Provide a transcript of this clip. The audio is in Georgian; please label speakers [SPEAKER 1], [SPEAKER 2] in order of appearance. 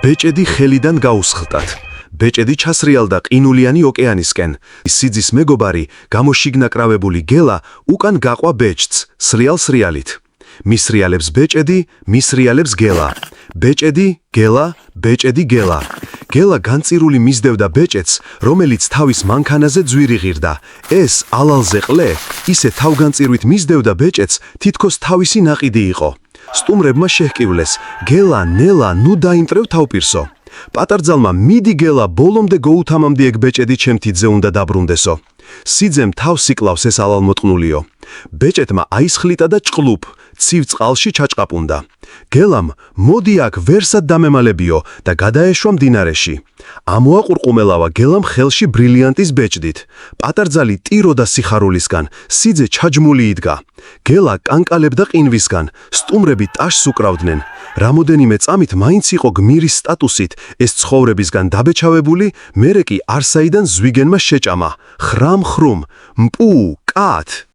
[SPEAKER 1] ბეჭედი ხელიდან გაუსხლტად. ბეჭედი ჩასრიალდა ყინულიანი ოკეანისკენ. სიძის მეგობარი, გამოშიგნაკრავებული გელა უკან გაყვა ბეჭდს, სრიალ-სრიალით. მისრიალებს ბეჭედი, მისრიალებს გელა. ბეჭედი, გელა, ბეჭედი, გელა. გელა განწირული მისდევდა ბეჭედს, რომელიც თავის მანქანაზე ძვირი ღირდა. ეს ალალზე ყლე, ისე თავგანწირვით მისდევდა ბეჭედს, თითქოს თავისი ნაყიდი იყო. სტუმრებმა შეჰკივლეს, გელა, ნელა, ნუ დაიმტრევ თავპირსო. პატარძალმა მიდი გელა, ბოლომდე გოუთამამდი ეგ ბეჭედი ჩემ თითზე უნდა დაბრუნდესო. სიძემ თავს იკლავს ეს ალალმოტყნულიო. ბეჭედმა აისხლიტა და ჭყლუფ, ცივ წყალში ჩაჭყაპუნდა. გელამ, მოდი აქ ვერსად დამემალებიო და გადაეშვა მდინარეში. ამოაყურყუმელავა გელამ ხელში ბრილიანტის ბეჭდით. პატარძალი ტიროდა სიხარულისგან, სიძე ჩაჯმული იდგა. გელა კანკალებდა ყინვისგან, სტუმრები ტაშს უკრავდნენ. რამოდენიმე წამით მაინც იყო გმირის სტატუსით ეს ცხოვრებისგან დაბეჭავებული, მერე კი არსაიდან ზვიგენმა შეჭამა. ხრამ-ხრუმ, მპუ, კათ.